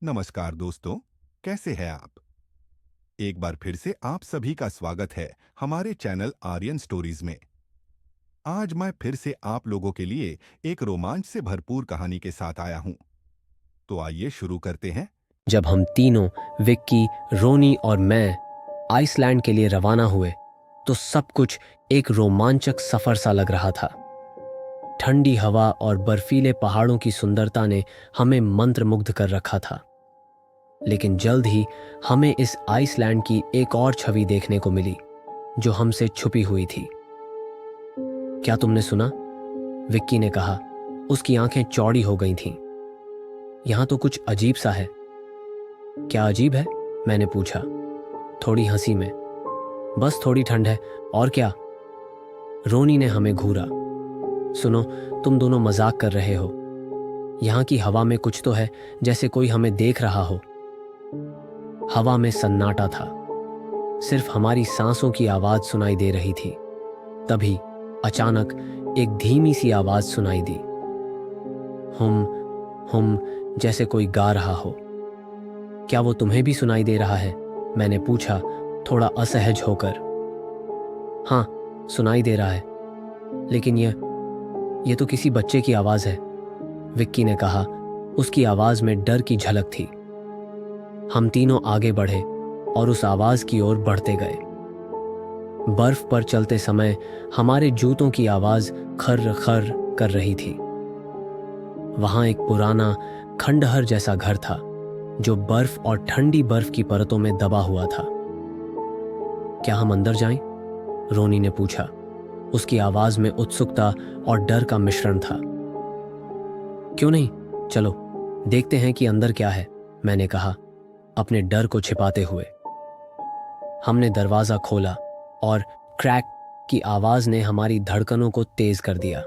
नमस्कार दोस्तों, कैसे हैं आप? एक बार फिर से आप सभी का स्वागत है हमारे चैनल आर्यन स्टोरीज में। आज मैं फिर से आप लोगों के लिए एक रोमांच से भरपूर कहानी के साथ आया हूं। तो आइए शुरू करते हैं। जब हम तीनों, विक्की, रोनी और मैं, आइसलैंड के लिए रवाना हुए तो सब कुछ एक रोमांचक सफर सा लग रहा था। ठंडी हवा और बर्फीले पहाड़ों की सुंदरता ने हमें मंत्रमुग्ध कर रखा था। लेकिन जल्द ही हमें इस आइसलैंड की एक और छवि देखने को मिली जो हमसे छुपी हुई थी। क्या तुमने सुना? विक्की ने कहा। उसकी आंखें चौड़ी हो गई थीं। यहां तो कुछ अजीब सा है। क्या अजीब है? मैंने पूछा, थोड़ी हंसी में। बस थोड़ी ठंड है, और क्या? रोनी ने हमें घूरा। सुनो, तुम दोनों मजाक कर रहे हो। यहाँ की हवा में कुछ तो है, जैसे कोई हमें देख रहा हो। हवा में सन्नाटा था। सिर्फ हमारी सांसों की आवाज सुनाई दे रही थी। तभी अचानक एक धीमी सी आवाज सुनाई दी। हुम, जैसे कोई गा रहा हो। क्या वो तुम्हें भी सुनाई दे रहा है? मैंने पूछा, थोड़ा असहज होकर। हाँ, सुनाई दे रहा है, लेकिन ये तो किसी बच्चे की आवाज है, विक्की ने कहा। उसकी आवाज में डर की झलक थी। हम तीनों आगे बढ़े और उस आवाज की ओर बढ़ते गए। बर्फ पर चलते समय हमारे जूतों की आवाज खर्र खर्र कर रही थी। वहां एक पुराना खंडहर जैसा घर था जो बर्फ और ठंडी बर्फ की परतों में दबा हुआ था। क्या हम अंदर जाएं? रोनी ने पूछा। उसकी आवाज में उत्सुकता और डर का मिश्रण था। क्यों नहीं, चलो देखते हैं कि अंदर क्या है, मैंने कहा, अपने डर को छिपाते हुए। हमने दरवाजा खोला और क्रैक की आवाज ने हमारी धड़कनों को तेज कर दिया।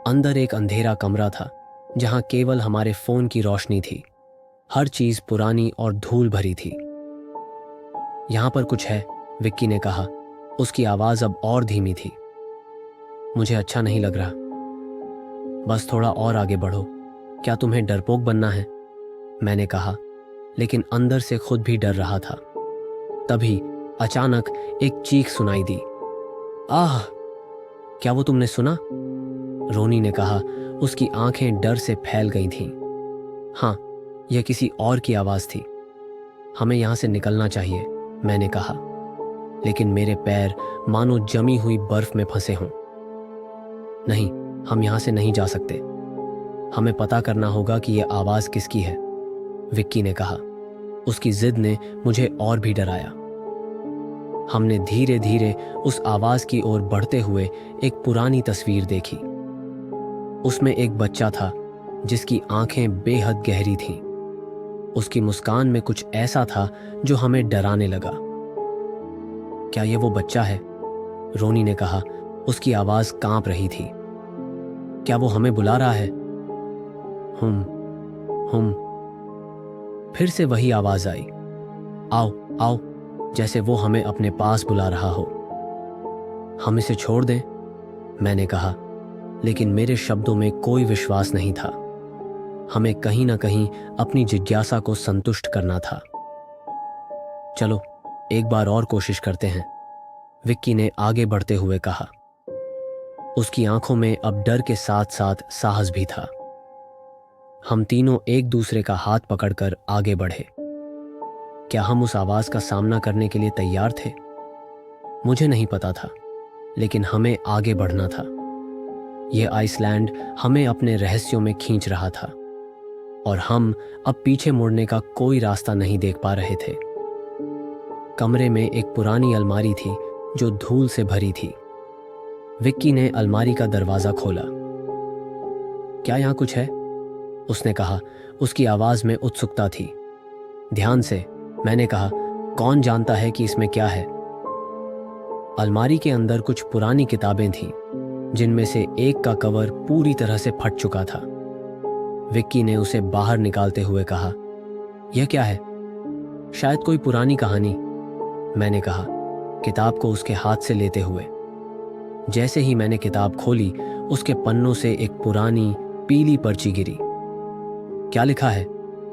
अंदर एक अंधेरा कमरा था जहां केवल हमारे फोन की रोशनी थी। हर चीज पुरानी और धूल भरी थी। यहां पर कुछ है, विक्की ने कहा। उसकी आवाज अब और धीमी थी। मुझे अच्छा नहीं लग रहा। बस थोड़ा और आगे बढ़ो। क्या तुम्हें डरपोक बनना है? मैंने कहा, लेकिन अंदर से खुद भी डर रहा था। तभी अचानक एक चीख सुनाई दी। आह! क्या वो तुमने सुना? रोनी ने कहा। उसकी आंखें डर से फैल गई थीं। हाँ, यह किसी और की आवाज थी। हमें यहां से निकलना चाहिए, मैंने कहा, लेकिन मेरे पैर मानो जमी हुई बर्फ में फंसे हों। नहीं, हम यहां से नहीं जा सकते। हमें पता करना होगा कि यह आवाज किसकी है, विक्की ने कहा। उसकी जिद ने मुझे और भी डराया। हमने धीरे धीरे उस आवाज की ओर बढ़ते हुए एक पुरानी तस्वीर देखी। उसमें एक बच्चा था जिसकी आंखें बेहद गहरी थीं। उसकी मुस्कान में कुछ ऐसा था जो हमें डराने लगा। क्या ये वो बच्चा है? रोनी ने कहा। उसकी आवाज कांप रही थी। क्या वो हमें बुला रहा है? हुम। फिर से वही आवाज आई। आओ आओ, जैसे वो हमें अपने पास बुला रहा हो। हम इसे छोड़ दें, मैंने कहा, लेकिन मेरे शब्दों में कोई विश्वास नहीं था। हमें कहीं ना कहीं अपनी जिज्ञासा को संतुष्ट करना था। चलो एक बार और कोशिश करते हैं, विक्की ने आगे बढ़ते हुए कहा। उसकी आंखों में अब डर के साथ साथ साहस भी था। हम तीनों एक दूसरे का हाथ पकड़कर आगे बढ़े। क्या हम उस आवाज का सामना करने के लिए तैयार थे? मुझे नहीं पता था, लेकिन हमें आगे बढ़ना था। यह आइसलैंड हमें अपने रहस्यों में खींच रहा था और हम अब पीछे मुड़ने का कोई रास्ता नहीं देख पा रहे थे। कमरे में एक पुरानी अलमारी थी जो धूल से भरी थी। विक्की ने अलमारी का दरवाजा खोला। क्या यहां कुछ है? उसने कहा। उसकी आवाज में उत्सुकता थी। ध्यान से, मैंने कहा, कौन जानता है कि इसमें क्या है? अलमारी के अंदर कुछ पुरानी किताबें थीं, जिनमें से एक का कवर पूरी तरह से फट चुका था। विक्की ने उसे बाहर निकालते हुए कहा, यह क्या है? शायद कोई पुरानी कहानी, मैंने कहा, किताब को उसके हाथ से लेते हुए। जैसे ही मैंने किताब खोली, उसके पन्नों से एक पुरानी पीली पर्ची गिरी। क्या लिखा है?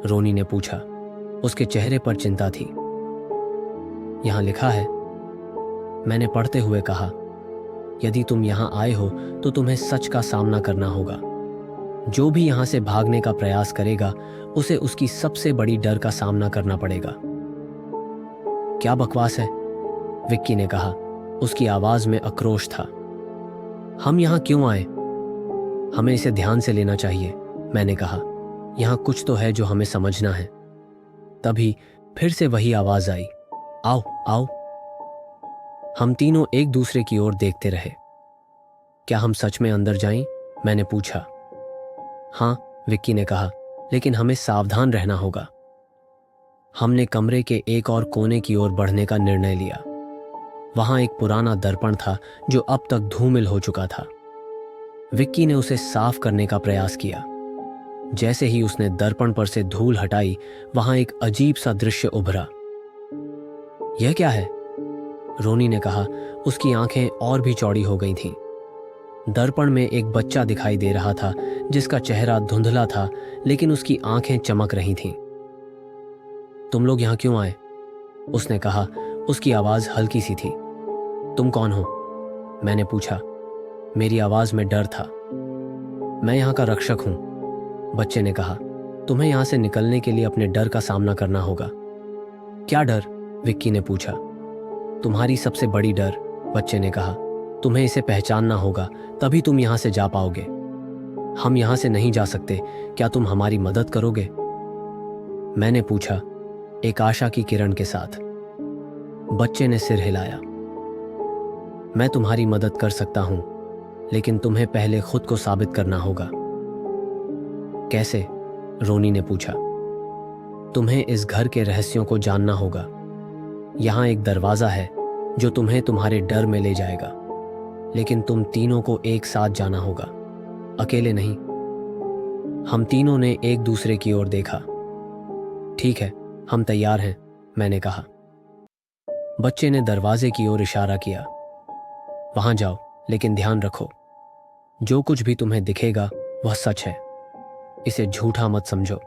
रोनी ने पूछा। उसके चेहरे पर चिंता थी। यहाँ लिखा है, मैंने पढ़ते हुए कहा, यदि तुम यहाँ आए हो तो तुम्हें सच का सामना करना होगा। जो भी यहाँ से भागने का प्रयास करेगा उसे उसकी सबसे बड़ी डर का सामना करना पड़ेगा। क्या बकवास है, विक्की ने कहा। उसकी आवाज में आक्रोश था। हम यहाँ क्यों आए? हमें इसे ध्यान से लेना चाहिए, मैंने कहा। यहाँ कुछ तो है जो हमें समझना है। तभी फिर से वही आवाज आई, आओ आओ। हम तीनों एक दूसरे की ओर देखते रहे। क्या हम सच में अंदर जाएं? मैंने पूछा। हाँ, विक्की ने कहा, लेकिन हमें सावधान रहना होगा। हमने कमरे के एक और कोने की ओर बढ़ने का निर्णय लिया। वहां एक पुराना दर्पण था जो अब तक धूमिल हो चुका था। विक्की ने उसे साफ करने का प्रयास किया। जैसे ही उसने दर्पण पर से धूल हटाई, वहां एक अजीब सा दृश्य उभरा। यह क्या है? रोनी ने कहा। उसकी आंखें और भी चौड़ी हो गई थीं। दर्पण में एक बच्चा दिखाई दे रहा था जिसका चेहरा धुंधला था, लेकिन उसकी आंखें चमक रही थीं। तुम लोग यहां क्यों आए? उसने कहा। उसकी आवाज हल्की सी थी। तुम कौन हो? मैंने पूछा। मेरी आवाज में डर था। मैं यहाँ का रक्षक हूं, बच्चे ने कहा। तुम्हें यहां से निकलने के लिए अपने डर का सामना करना होगा। क्या डर? विक्की ने पूछा। तुम्हारी सबसे बड़ी डर, बच्चे ने कहा। तुम्हें इसे पहचानना होगा, तभी तुम यहां से जा पाओगे। हम यहां से नहीं जा सकते, क्या तुम हमारी मदद करोगे? मैंने पूछा, एक आशा की किरण के साथ। बच्चे ने सिर हिलाया। मैं तुम्हारी मदद कर सकता हूं, लेकिन तुम्हें पहले खुद को साबित करना होगा। कैसे? रोनी ने पूछा। तुम्हें इस घर के रहस्यों को जानना होगा। यहां एक दरवाजा है जो तुम्हें तुम्हारे डर में ले जाएगा, लेकिन तुम तीनों को एक साथ जाना होगा, अकेले नहीं। हम तीनों ने एक दूसरे की ओर देखा। ठीक है, हम तैयार हैं, मैंने कहा। बच्चे ने दरवाजे की ओर इशारा किया। वहां जाओ, लेकिन ध्यान रखो, जो कुछ भी तुम्हें दिखेगा वह सच है। इसे झूठा मत समझो।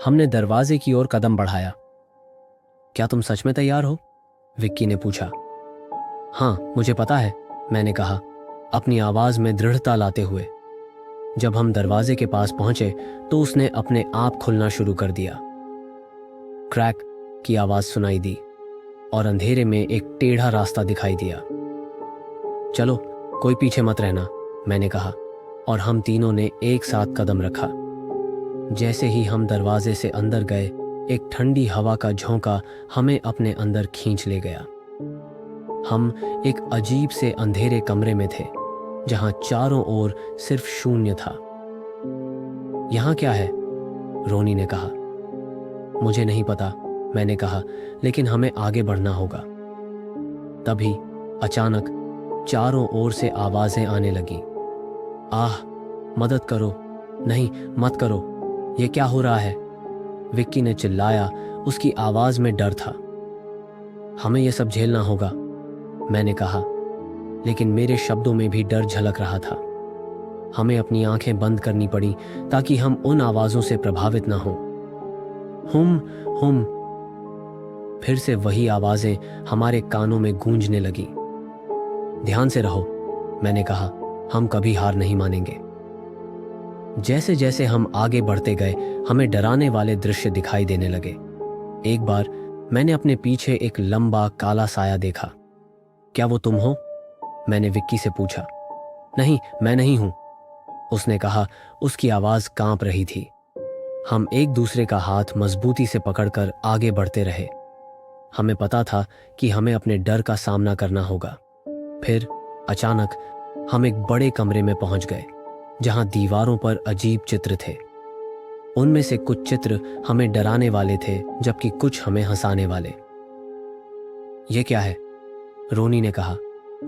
हमने दरवाजे की ओर कदम बढ़ाया। क्या तुम सच में तैयार हो? विक्की ने पूछा। हाँ, मुझे पता है, मैंने कहा, अपनी आवाज में दृढ़ता लाते हुए। जब हम दरवाजे के पास पहुंचे तो उसने अपने आप खुलना शुरू कर दिया। क्रैक की आवाज सुनाई दी और अंधेरे में एक टेढ़ा रास्ता दिखाई दिया। चलो, कोई पीछे मत रहना, मैंने कहा, और हम तीनों ने एक साथ कदम रखा। जैसे ही हम दरवाजे से अंदर गए, एक ठंडी हवा का झोंका हमें अपने अंदर खींच ले गया। हम एक अजीब से अंधेरे कमरे में थे, जहां चारों ओर सिर्फ शून्य था। यहां क्या है? रोनी ने कहा। मुझे नहीं पता, मैंने कहा, लेकिन हमें आगे बढ़ना होगा। तभी अचानक चारों ओर से आवाजें आने लगी। आह, मदद करो, नहीं मत करो, यह क्या हो रहा है? विक्की ने चिल्लाया। उसकी आवाज में डर था। हमें यह सब झेलना होगा, मैंने कहा, लेकिन मेरे शब्दों में भी डर झलक रहा था। हमें अपनी आंखें बंद करनी पड़ी ताकि हम उन आवाजों से प्रभावित ना हों। हुम। फिर से वही आवाजें हमारे कानों में गूंजने लगी। ध्यान से रहो, मैंने कहा, हम कभी हार नहीं मानेंगे। जैसे जैसे हम आगे बढ़ते गए, हमें डराने वाले दृश्य दिखाई देने लगे। एक बार मैंने अपने पीछे एक लंबा काला साया देखा। क्या वो तुम हो? मैंने विक्की से पूछा। नहीं, मैं नहीं हूं, उसने कहा। उसकी आवाज कांप रही थी। हम एक दूसरे का हाथ मजबूती से पकड़कर आगे बढ़ते रहे। हमें पता था कि हमें अपने डर का सामना करना होगा। फिर अचानक हम एक बड़े कमरे में पहुंच गए, जहां दीवारों पर अजीब चित्र थे। उनमें से कुछ चित्र हमें डराने वाले थे, जबकि कुछ हमें हंसाने वाले। यह क्या है? रोनी ने कहा।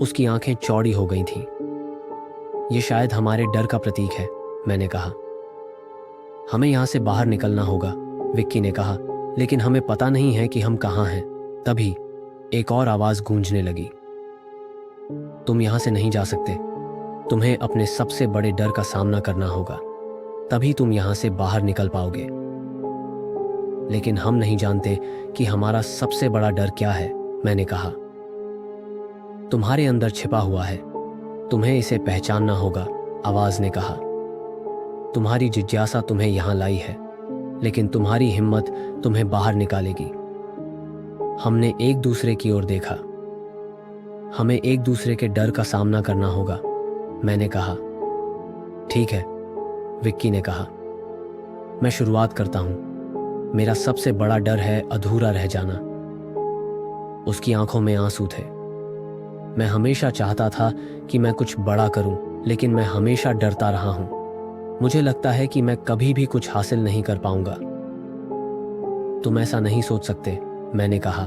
उसकी आंखें चौड़ी हो गई थीं। यह शायद हमारे डर का प्रतीक है, मैंने कहा। हमें यहां से बाहर निकलना होगा, विक्की ने कहा, लेकिन हमें पता नहीं है कि हम कहां हैं। तभी एक और आवाज गूंजने लगी। तुम यहां से नहीं जा सकते, तुम्हें अपने सबसे बड़े डर का सामना करना होगा, तभी तुम यहां से बाहर निकल पाओगे। लेकिन हम नहीं जानते कि हमारा सबसे बड़ा डर क्या है, मैंने कहा। तुम्हारे अंदर छिपा हुआ है, तुम्हें इसे पहचानना होगा, आवाज ने कहा। तुम्हारी जिज्ञासा तुम्हें यहां लाई है, लेकिन तुम्हारी हिम्मत तुम्हें बाहर निकालेगी। हमने एक दूसरे की ओर देखा। हमें एक दूसरे के डर का सामना करना होगा, मैंने कहा। ठीक है, विक्की ने कहा। मैं शुरुआत करता हूं। मेरा सबसे बड़ा डर है अधूरा रह जाना। उसकी आंखों में आंसू थे। मैं हमेशा चाहता था कि मैं कुछ बड़ा करूं, लेकिन मैं हमेशा डरता रहा हूं। मुझे लगता है कि मैं कभी भी कुछ हासिल नहीं कर पाऊंगा। तुम ऐसा नहीं सोच सकते, मैंने कहा।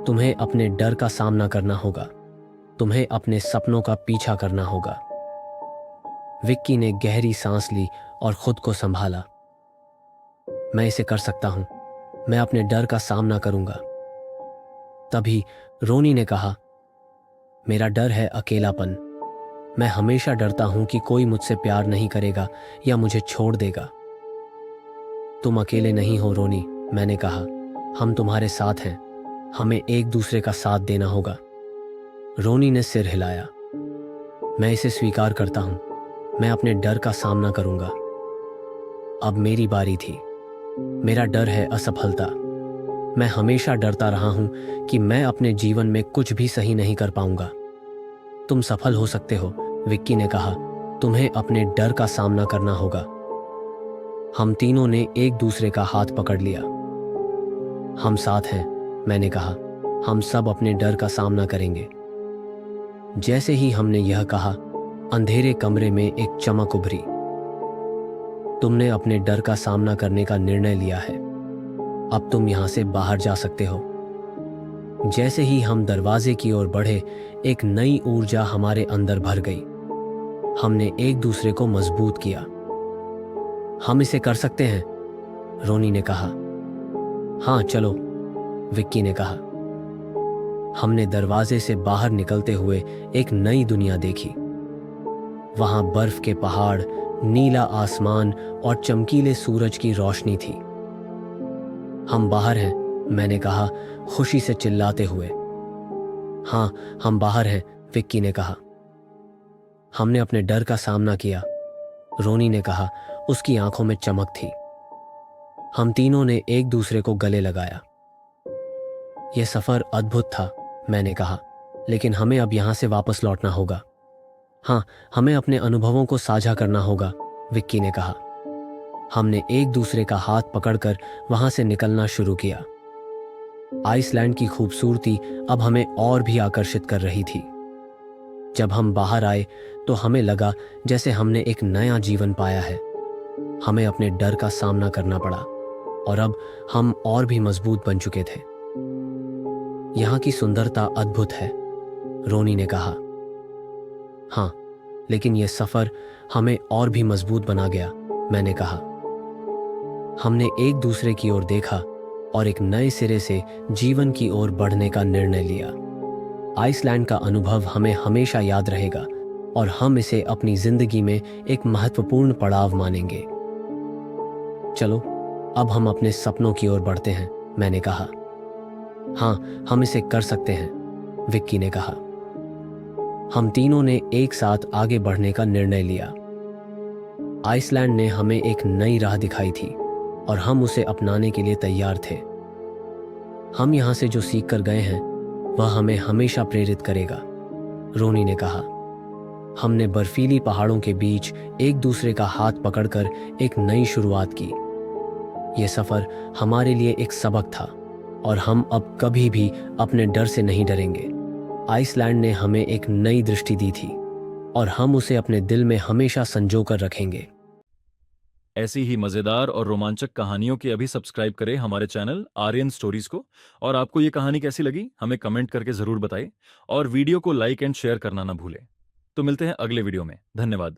तुम्हें अपने डर का सामना करना होगा। तुम्हें अपने सपनों का पीछा करना होगा। विक्की ने गहरी सांस ली और खुद को संभाला। मैं इसे कर सकता हूं। मैं अपने डर का सामना करूंगा। तभी रोनी ने कहा, मेरा डर है अकेलापन। मैं हमेशा डरता हूं कि कोई मुझसे प्यार नहीं करेगा या मुझे छोड़ देगा। तुम अकेले नहीं हो रोनी, मैंने कहा। हम तुम्हारे साथ हैं। हमें एक दूसरे का साथ देना होगा। रोनी ने सिर हिलाया। मैं इसे स्वीकार करता हूं। मैं अपने डर का सामना करूंगा। अब मेरी बारी थी। मेरा डर है असफलता। मैं हमेशा डरता रहा हूं कि मैं अपने जीवन में कुछ भी सही नहीं कर पाऊंगा। तुम सफल हो सकते हो, विक्की ने कहा। तुम्हें अपने डर का सामना करना होगा। हम तीनों ने एक दूसरे का हाथ पकड़ लिया। हम साथ हैं, मैंने कहा। हम सब अपने डर का सामना करेंगे। जैसे ही हमने यह कहा, अंधेरे कमरे में एक चमक उभरी। तुमने अपने डर का सामना करने का निर्णय लिया है। अब तुम यहां से बाहर जा सकते हो। जैसे ही हम दरवाजे की ओर बढ़े, एक नई ऊर्जा हमारे अंदर भर गई। हमने एक दूसरे को मजबूत किया। हम इसे कर सकते हैं, रोनी ने कहा। हाँ चलो, विक्की ने कहा। हमने दरवाजे से बाहर निकलते हुए एक नई दुनिया देखी। वहां बर्फ के पहाड़, नीला आसमान और चमकीले सूरज की रोशनी थी। हम बाहर हैं, मैंने कहा, खुशी से चिल्लाते हुए। हाँ, हम बाहर हैं, विक्की ने कहा। हमने अपने डर का सामना किया, रोनी ने कहा। उसकी आंखों में चमक थी। हम तीनों ने एक दूसरे को गले लगाया। यह सफर अद्भुत था, मैंने कहा, लेकिन हमें अब यहां से वापस लौटना होगा। हाँ, हमें अपने अनुभवों को साझा करना होगा, विक्की ने कहा। हमने एक दूसरे का हाथ पकड़कर वहां से निकलना शुरू किया। आइसलैंड की खूबसूरती अब हमें और भी आकर्षित कर रही थी। जब हम बाहर आए तो हमें लगा जैसे हमने एक नया जीवन पाया है। हमें अपने डर का सामना करना पड़ा और अब हम और भी मजबूत बन चुके थे। यहाँ की सुंदरता अद्भुत है, रोनी ने कहा। हाँ, लेकिन यह सफर हमें और भी मजबूत बना गया, मैंने कहा। हमने एक दूसरे की ओर देखा और एक नए सिरे से जीवन की ओर बढ़ने का निर्णय लिया। आइसलैंड का अनुभव हमें हमेशा याद रहेगा और हम इसे अपनी जिंदगी में एक महत्वपूर्ण पड़ाव मानेंगे। चलो, अब हम अपने सपनों की ओर बढ़ते हैं, मैंने कहा। हाँ, हम इसे कर सकते हैं, विक्की ने कहा। हम तीनों ने एक साथ आगे बढ़ने का निर्णय लिया। आइसलैंड ने हमें एक नई राह दिखाई थी और हम उसे अपनाने के लिए तैयार थे। हम यहां से जो सीख कर गए हैं वह हमें हमेशा प्रेरित करेगा, रोनी ने कहा। हमने बर्फीली पहाड़ों के बीच एक दूसरे का हाथ पकड़कर एक नई शुरुआत की। यह सफर हमारे लिए एक सबक था और हम अब कभी भी अपने डर से नहीं डरेंगे। आइसलैंड ने हमें एक नई दृष्टि दी थी और हम उसे अपने दिल में हमेशा संजो कर रखेंगे। ऐसी ही मजेदार और रोमांचक कहानियों के अभी सब्सक्राइब करें हमारे चैनल आर्यन स्टोरीज को। और आपको ये कहानी कैसी लगी हमें कमेंट करके जरूर बताएं और वीडियो को लाइक एंड शेयर करना ना भूलें। तो मिलते हैं अगले वीडियो में। धन्यवाद।